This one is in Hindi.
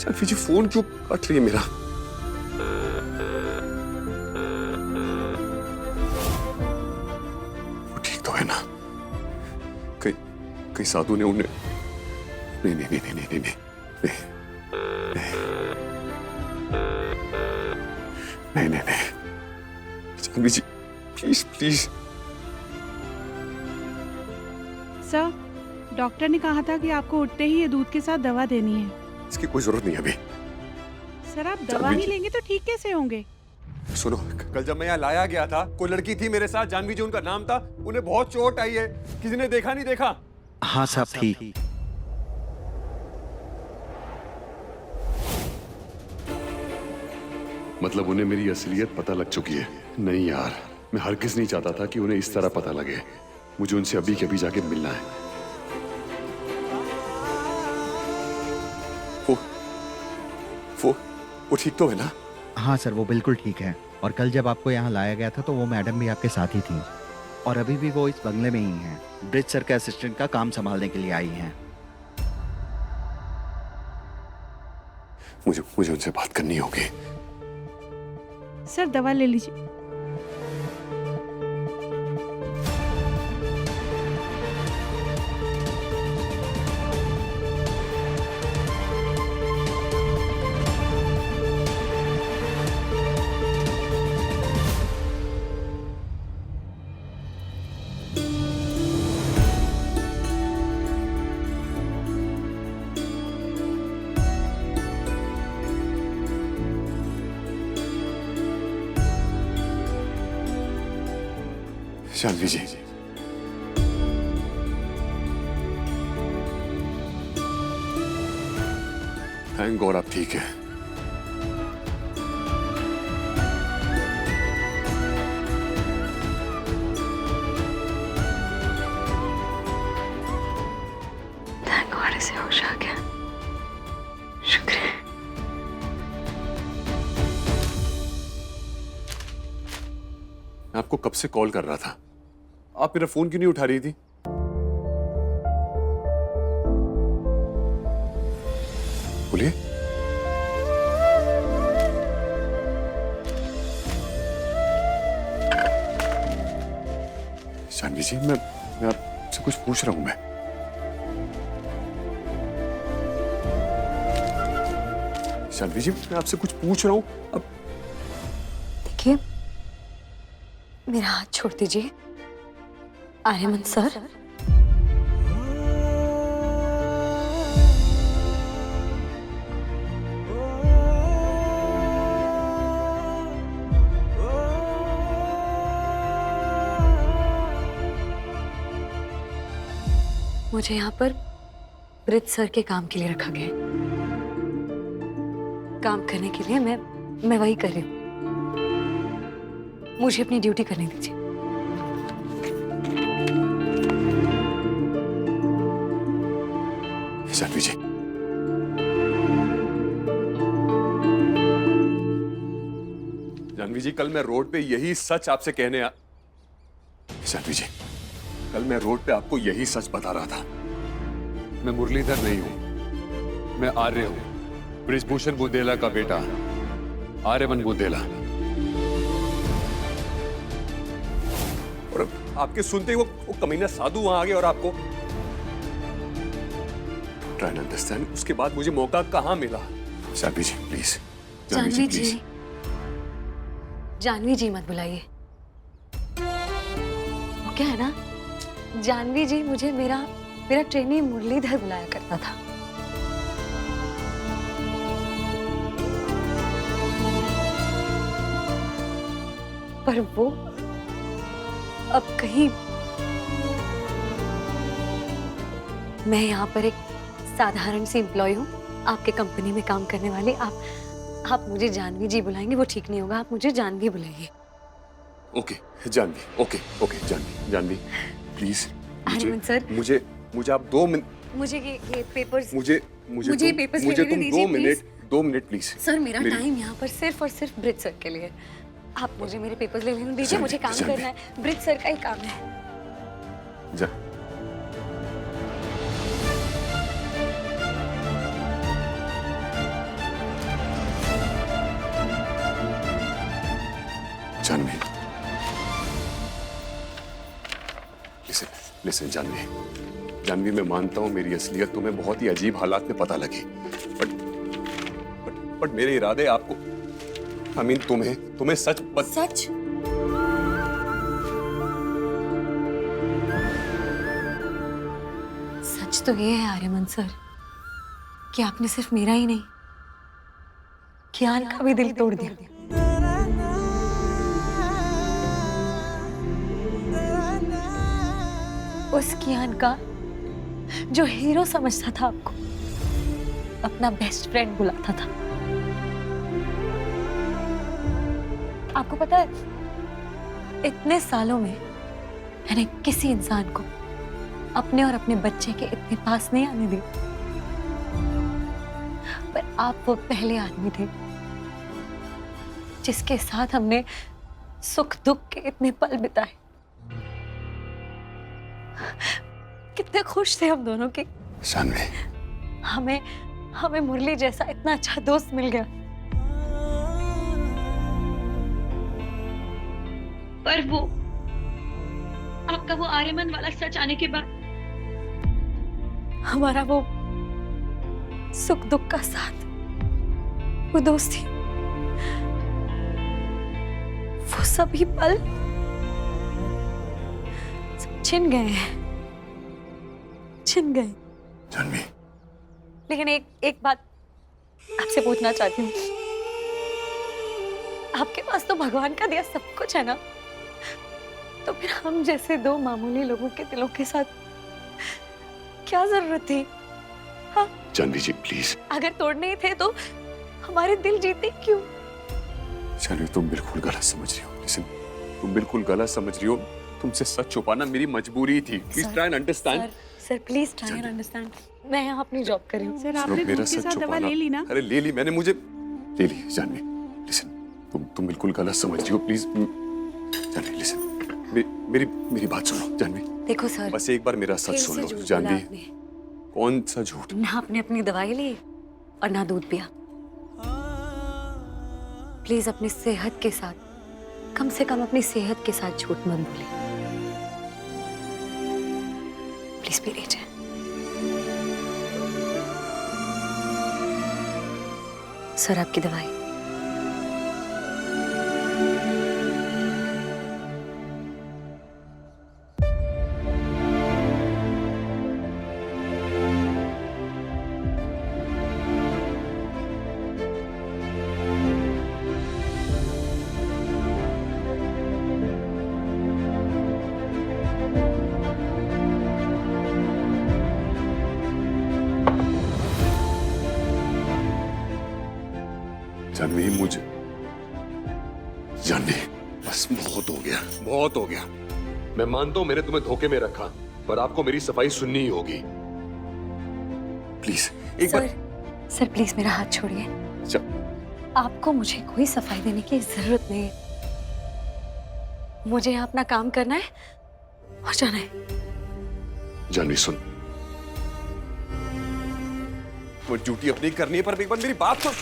जानवी जी फोन क्यों कट रही है मेरा? वो ठीक तो है ना? कहीं साधु ने उन्हें नहीं नहीं नहीं नहीं नहीं नहीं नहीं नहीं नहीं नहीं जानवी जी प्लीज प्लीज। सर, डॉक्टर ने कहा था कि आपको उठते ही ये दूध के साथ दवा देनी है। इसकी कोई जरूरत नहीं अभी। सर, आप दवा नहीं लेंगे तो ठीक कैसे होंगे? सुनो, कल जब मैं यहाँ लाया गया था कोई लड़की थी मेरे साथ, जानवी जी उनका नाम था, उन्हें बहुत चोट आई है। किसी ने देखा नहीं देखा? हाँ साहब थी। मतलब उन्हें मेरी असलियत पता लग चुकी है। नहीं यार, मैं हरगिज़ नहीं चाहता था कि उन्हें इस तरह पता लगे। मुझे उनसे अभी के अभी जाके मिलना है। वो ठीक तो है ना? हाँ सर, वो बिल्कुल ठीक है। और कल जब आपको यहाँ लाया गया था तो वो मैडम भी आपके साथ ही थी और अभी भी वो इस बंगले में ही हैं। ब्रिज सर के असिस्टेंट का काम संभालने के लिए आई हैं। मुझे उनसे बात करनी होगी। सर, दवा ले लीजिए। जानवी जी, थैंक गॉड आप ठीक है। थैंक गॉड इसे होश आ गया। शुक्र है। मैं आपको कब से कॉल कर रहा था, आप मेरा फोन क्यों नहीं उठा रही थी? बोलिए। जानवी जी, मैं आपसे कुछ पूछ रहा हूं। जानवी जी, मैं आपसे कुछ पूछ रहा हूं। अब देखिए, मेरा हाथ छोड़ दीजिए। आर्यमन सर, मुझे यहाँ पर ब्रिज सर के काम के लिए रखा गया है। काम करने के लिए मैं वही कर रही हूँ। मुझे अपनी ड्यूटी करने दीजिए। जानवी जी, जानवी जी, कल मैं रोड पे यही सच आपसे कहने जानवी जी, कल मैं रोड पे आपको यही सच बता रहा था। मैं मुरलीधर नहीं हूं, मैं आर्य हूं, बृजभूषण बुंदेला का बेटा, आर्यमन बुंदेला। और आपके सुनते ही वो कमीना साधु वहां आ गया और आपको ट्राई टू अंडरस्टैंड। उसके बाद मुझे मौका कहां मिला? जानवी जी प्लीज, जानवी जी, जानवी जी मत बुलाइए। वो क्या है ना, जानवी जी मुझे मेरा ट्रेनी मुरलीधर बुलाया करता था। पर वो अब कहीं, मैं यहाँ पर एक साधारण सी एम्प्लॉय हूँ, आपके कंपनी में काम करने वाली। आप मुझे जानवी जी बुलाएंगे वो ठीक नहीं होगा। आप मुझे जानवी बुलाइए। Okay Janvi, okay Janvi please. Aryaman sir, मुझे आप 2 मिनट, मुझे ये पेपर्स, मुझे पेपर्स मुझे लेने तुम दीजिए, 2 मिनट प्लीज। सर मेरा टाइम यहाँ पर सिर्फ और सिर्फ ब्रिज सर के लिए। आप मुझे मेरे पेपर्स ले लेने दीजिए। मुझे काम करना है, ब्रिज सर का ही काम है। जा। जानवी, लिसन जानवी, जानवी मैं मानता हूं मेरी असलियत तुम्हें बहुत ही अजीब हालात में पता लगी, बट मेरे इरादे आपको, I mean, तुम्हें सच सच? सच तो ये है आर्यमन सर कि आपने सिर्फ मेरा ही नहीं, कियान का भी दिल तोड़ दिया। उस कियान का जो हीरो समझता था आपको, अपना बेस्ट फ्रेंड बुलाता था। आपको पता है, इतने सालों में मैंने किसी इंसान को अपने और अपने बच्चे के इतने पास नहीं आने दिया, पर आप वो पहले आदमी थे जिसके साथ हमने सुख दुख के इतने पल बिताए। कितने खुश थे हम दोनों के। जानवी, हमें मुरली जैसा इतना अच्छा दोस्त मिल गया। पर वो आपका वो आर्यमन वाला सच आने के बाद हमारा वो सुख दुख का साथ, वो दोस्ती, वो सभी पल सब छिन गए हैं, छिन गए। जानवी, लेकिन एक बात आपसे पूछना चाहती हूँ, आपके पास तो भगवान का दिया सब कुछ है ना, तो फिर हम जैसे दो मामूली लोगों के दिलों के साथ क्या जरूरत थी? हाँ? जानवी जी प्लीज। अगर तोड़ने ही थे तो हमारे दिल जीते क्यों? जानवी तुम बिल्कुल गलत समझ रही हो। लिसन, तुम बिल्कुल गलत समझ रही हो। तुमसे सच छुपाना मेरी मजबूरी थी। Please try and understand. Sir please try and understand. मैं यहाँ अपनी जॉब कर रही हूँ। सर आपने मेरा दूध के सच साथ दवा छुपाना। ले ली ना? अरे ले ली मैंने, मुझे ले ली। जानवी लिसन, तुम बिल्कुल गलत समझ रही हो। प्लीज जानवी लिसन, मेरी बात सुनो। जानवी देखो सर, बस एक बार मेरा सच सुन लो। जानवी कौन सा झूठ? ना आपने अपनी दवाई ली और ना दूध पिया। प्लीज अपनी सेहत के साथ, कम से कम अपनी सेहत के साथ झूठ मत बोले। प्लीज पी लीजिए। सर आपकी दवाई। जानवी मुझे, जानवी बस बहुत हो गया, बहुत हो गया। मैं मानता हूं मैंने तुम्हें धोखे में रखा, पर आपको मेरी सफाई सुननी ही होगी। प्लीज एक बार। सर प्लीज मेरा हाथ छोड़िए। आपको मुझे कोई सफाई देने की जरूरत नहीं है। मुझे यहाँ अपना काम करना है और जाना है। जानवी सुन, वो ड्यूटी अपनी करनी है, पर एक बार मेरी बात सुन।